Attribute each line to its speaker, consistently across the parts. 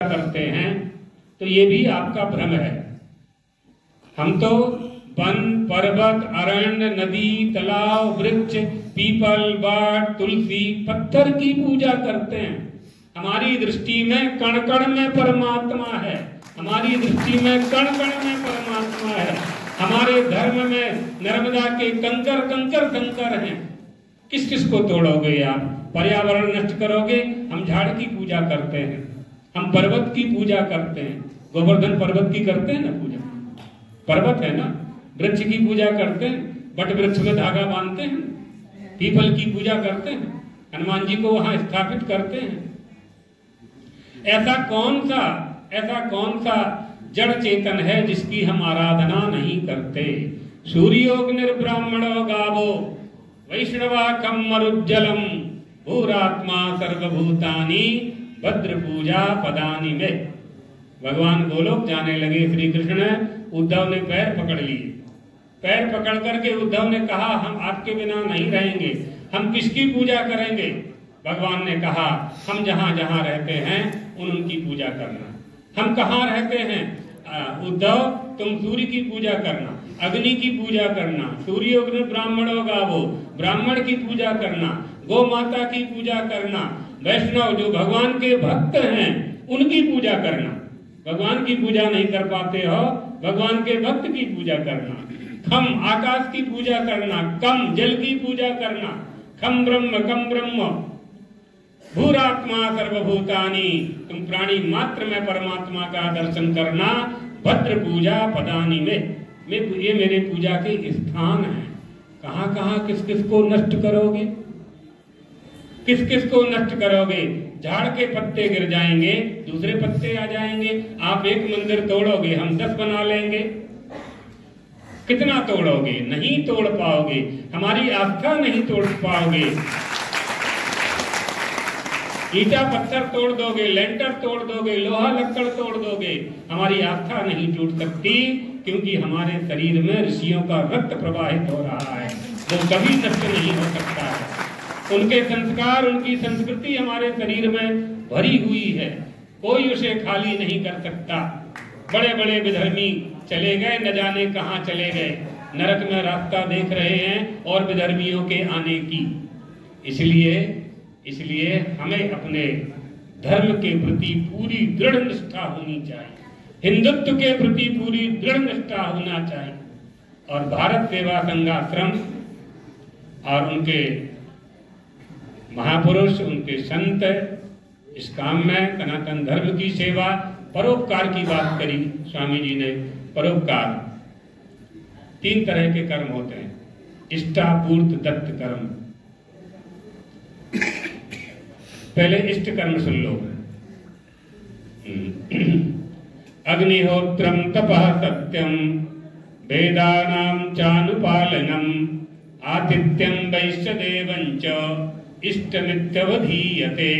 Speaker 1: करते हैं तो ये भी आपका भ्रम है। हम तो वन, पर्वत, अरण्य, नदी, तालाब, वृक्ष, पीपल, बाड़, तुलसी, पत्थर की पूजा करते हैं। हमारी दृष्टि में कण कण में परमात्मा है। हमारी दृष्टि में कण कण में परमात्मा है। हमारे धर्म में नर्मदा के कंकर कंकर कंकर हैं। किस किस को तोड़ोगे आप? पर्यावरण नष्ट करोगे। हम झाड़ की पूजा करते हैं, हम पर्वत की पूजा करते हैं। गोवर्धन पर्वत की करते हैं ना पूजा, पर्वत है ना। वृक्ष की पूजा करते हैं, बट वृक्ष में धागा बांधते हैं। पीपल की पूजा करते हैं, हनुमान जी को वहां स्थापित करते हैं। ऐसा कौन सा जड़ चेतन है जिसकी हम आराधना नहीं करते? सूर्योग्निर्ब्राह्मणो गावो वैष्णवा कम मरुज्जलम भूरात्मा सर्वभूतानि भद्र पूजा पदानि में। भगवान गोलोक जाने लगे श्री कृष्ण। उद्धव ने पैर पकड़ लिए। पैर पकड़ करके उद्धव ने कहा, हम आपके बिना नहीं रहेंगे, हम किसकी पूजा करेंगे? भगवान ने कहा, हम जहां जहां रहते हैं उनकी पूजा करना। हम कहाँ रहते हैं? उद्धव, तुम सूर्य की पूजा करना, अग्नि की पूजा करना, सूर्योग्नि ब्राह्मणो गावो, ब्राह्मण की पूजा करना, गौ माता की पूजा करना, वैष्णव जो भगवान के भक्त हैं उनकी पूजा करना। भगवान की पूजा नहीं कर पाते हो, भगवान के भक्त की पूजा करना। खम आकाश की पूजा करना, कम जल की पूजा करना, खम ब्रह्म भूरात्मा सर्वभूतानि, तुम प्राणी मात्र में परमात्मा का दर्शन करना। भद्र पूजा पदानि में, ये मेरे पूजा के स्थान हैं। कहाँ कहाँ किस किस को नष्ट करोगे? किस किस को नष्ट करोगे? झाड़ के पत्ते गिर जाएंगे, दूसरे पत्ते आ जाएंगे। आप एक मंदिर तोड़ोगे, हम 10 बना लेंगे। कितना तोड़ोगे? नहीं तोड़ पाओगे। हमारी आस्था नहीं तोड़ पाओगे। ईटा पत्थर तोड़ दोगे, लेंटर तोड़ दोगे, लोहा लक्कड़ तोड़ दोगे, हमारी आस्था नहीं टूट सकती, क्योंकि हमारे शरीर में ऋषियों का रक्त प्रवाहित हो रहा है, वो कभी नष्ट नहीं हो सकता है। उनके संस्कार, उनकी संस्कृति हमारे शरीर में भरी हुई है, कोई उसे खाली नहीं कर सकता। बड़े बड़े विधर्मी चले गए, न जाने कहाँ चले गए, नरक में रास्ता देख रहे हैं और विधर्मियों के आने की। इसलिए हमें अपने धर्म के प्रति पूरी दृढ़ निष्ठा होनी चाहिए, हिंदुत्व के प्रति पूरी दृढ़ निष्ठा होना चाहिए। और भारत सेवा संघाश्रम और उनके महापुरुष, उनके संत इस काम में सनातन धर्म की सेवा, परोपकार की बात करी स्वामी जी ने। परोपकार 3 तरह के कर्म होते हैं, इष्टापूर्त दत्त कर्म। पहले इष्ट कर्म सुन लो। अग्निहोत्रम तपः सत्यम वेदानां चानुपालनम आतिथ्यम वैश्यदेवं च इष्टमित्यवधीयते।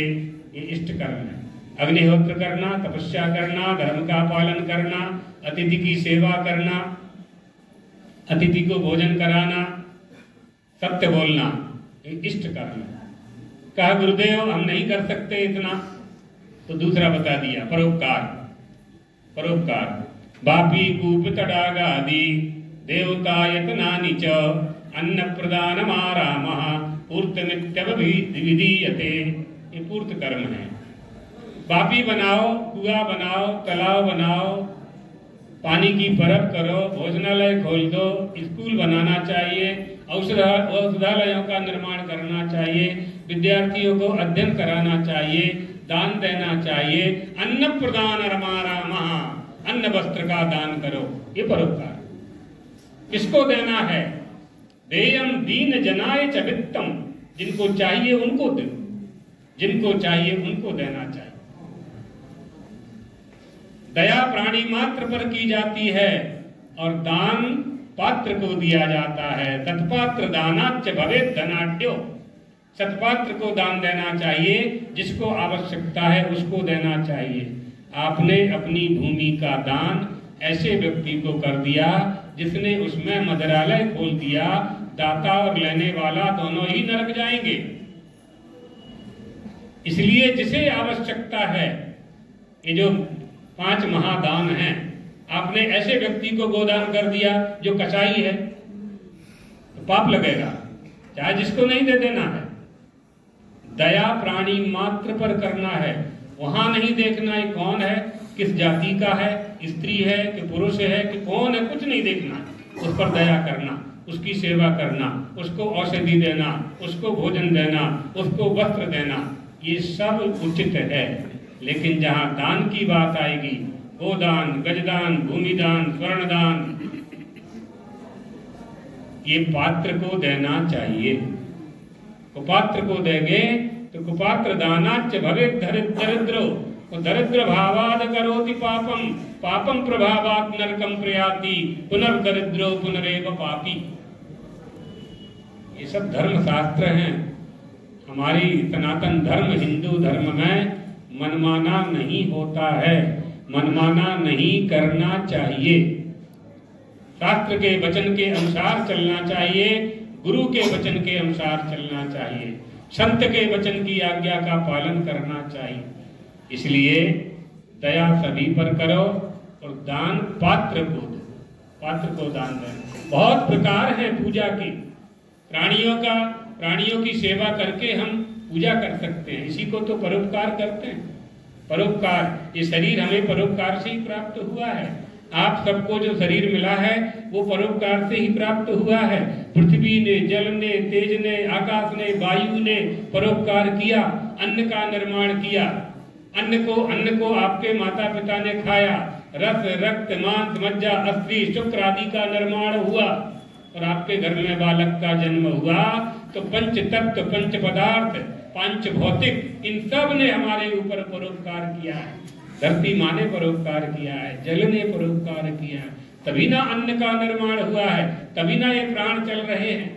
Speaker 1: ये इष्ट कर्म है। अग्निहोत्र करना, तपस्या करना, धर्म का पालन करना, अतिथि की सेवा करना, अतिथि को भोजन कराना, सत्य बोलना, ये इष्ट कर्म है। कहा गुरुदेव हम नहीं कर सकते इतना, तो दूसरा बता दिया, परोपकार। परोपकार बापी कूप तडागादि देवतायतनानि च अन्न प्रदानमारामः पूर्तमित्यवधीयते। ये पूर्त कर्म है। बापी बनाओ, कुआं बनाओ, तालाब बनाओ, पानी की परब करो, भोजनालय खोल दो, स्कूल बनाना चाहिए, औषधालयों का निर्माण करना चाहिए, विद्यार्थियों को अध्ययन कराना चाहिए, दान देना चाहिए। अन्न प्रदान रमारामः, अन्न वस्त्र का दान करो, ये परोपकार। किसको देना है? देयम दीन जनाय च वित्तम, जिनको चाहिए उनको दो, जिनको चाहिए उनको देना चाहिए। दया प्राणी मात्र पर की जाती है और दान पात्र को दिया जाता है। सत्पात्र दानाच्च भवेत् धनाढ्यो, सत्पात्र को दान देना चाहिए, जिसको आवश्यकता है उसको देना चाहिए। आपने अपनी भूमि का दान ऐसे व्यक्ति को कर दिया जिसने उसमें मदिरालय खोल दिया, दाता और लेने वाला दोनों ही नरक जाएंगे। इसलिए जिसे आवश्यकता है ये जो 5 महादान हैं, आपने ऐसे व्यक्ति को गोदान कर दिया जो कसाई है तो पाप लगेगा, चाहे जिसको नहीं दे देना है। दया प्राणी मात्र पर करना है, वहां नहीं देखना है कौन है, किस जाति का है, स्त्री है कि पुरुष है कि कौन है, कुछ नहीं देखना, उस पर दया करना, उसकी सेवा करना, उसको औषधि देना, उसको भोजन देना, उसको वस्त्र देना, ये सब उचित है। लेकिन जहां दान की बात आएगी, गोदान, गजदान, भूमिदान, स्वर्णदान, ये पात्र को देना चाहिए। कुपात्र को देंगे तो कुपात्र दानाच्च भवेत् दरिद्रो, दरिद्र भावाद करोति पापम, पापम प्रभावात् नरकम प्रयाति, पुनर्दरिद्रो पुनरेव पापी। ये सब धर्म शास्त्र हैं। हमारी सनातन धर्म हिंदू धर्म में मनमाना नहीं होता है, मनमाना नहीं करना चाहिए। शास्त्र के वचन के अनुसार चलना चाहिए, गुरु के वचन के अनुसार चलना चाहिए, संत के वचन की आज्ञा का पालन करना चाहिए। इसलिए दया सभी पर करो और दान पात्र को दो, पात्र को दान दो। बहुत प्रकार है पूजा की, प्राणियों की सेवा करके हम पूजा कर सकते हैं, इसी को तो परोपकार कहते हैं। परोपकार, ये शरीर हमें परोपकार से ही प्राप्त हुआ है। आप सबको जो शरीर मिला है वो परोपकार से ही प्राप्त हुआ है। पृथ्वी ने, जल ने, तेज ने, आकाश ने, वायु ने परोपकार किया, अन्न का निर्माण किया। अन्न को आपके माता पिता ने खाया, रस, रक्त, मांस, मज्जा, अस्थि, शुक्र आदि का निर्माण हुआ और आपके घर में बालक का जन्म हुआ। तो पंच तत्व, पंच पदार्थ, पंच भौतिक, इन सब ने हमारे ऊपर परोपकार किया है। धरती माँ ने परोपकार किया है, जल ने परोपकार किया है, तभी ना अन्न का निर्माण हुआ है, तभी ना ये प्राण चल रहे हैं।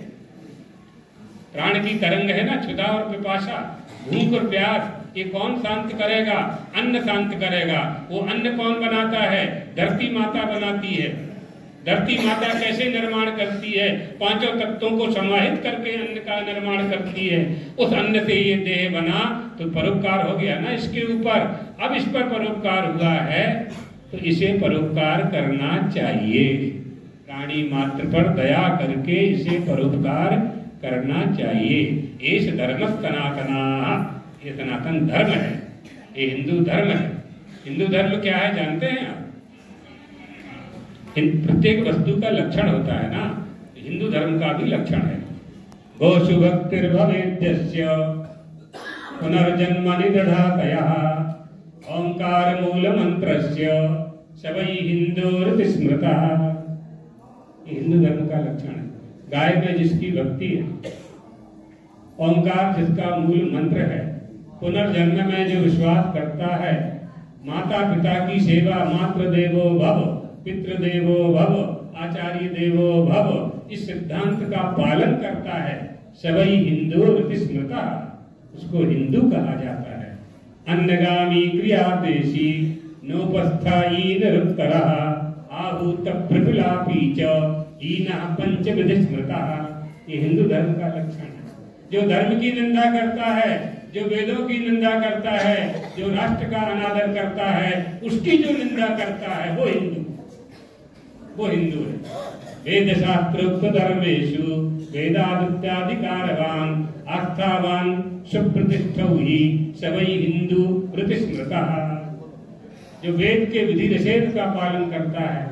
Speaker 1: प्राण की तरंग है ना, क्षुधा और पिपासा, भूख और प्यास, ये कौन शांत करेगा? अन्न शांत करेगा। वो अन्न कौन बनाता है? धरती माता बनाती है। धरती माता कैसे निर्माण करती है? 5 तत्वों को समाहित करके अन्न का निर्माण करती है। उस अन्न से ये देह बना, तो परोपकार हो गया ना इसके ऊपर। अब इस पर परोपकार हुआ है तो इसे परोपकार करना चाहिए। प्राणी मात्र पर दया करके इसे परोपकार करना चाहिए। एष धर्म सनातना, ये सनातन धर्म है, ये हिंदू धर्म है। हिंदू धर्म क्या है जानते हैं आप? प्रत्येक वस्तु का लक्षण होता है ना, हिंदू धर्म का भी लक्षण है। गोषु भक्तिर्भवेद्यस्य पुनर्जन्म निदधातयः ओंकार मूल मंत्रस्य सवै हिंदूरिति स्मृतः। ये हिंदू धर्म का लक्षण है। गाय में जिसकी भक्ति है, ओंकार जिसका मूल मंत्र है, पुनर्जन्म में जो विश्वास करता है, माता पिता की सेवा, मातृ देवो भव, पितृ देवो भव, आचार्य देवो भव, इस सिद्धांत का पालन करता है, सवै हिंदूरिति स्मृतः, उसको हिंदू कहा जाता है। अन्नगामी क्रियादेशी नोपस्थायी निरुत्तरः आहूत प्रफुल्लापी च हीनः पंचविध स्मृतः। ये हिंदू धर्म का लक्षण है। जो धर्म की निंदा करता है, जो वेदों की निंदा करता है, जो राष्ट्र का अनादर करता है, उसकी जो निंदा करता है वो हिंदू है। वेद शास्त्रोक्त धर्मेषु वेदादित्याधिकारवान आस्थावान सुप्रतिष्ठौ हि सवै हिंदू प्रतिस्मृतः। जो वेद के विधि निषेध का पालन करता है,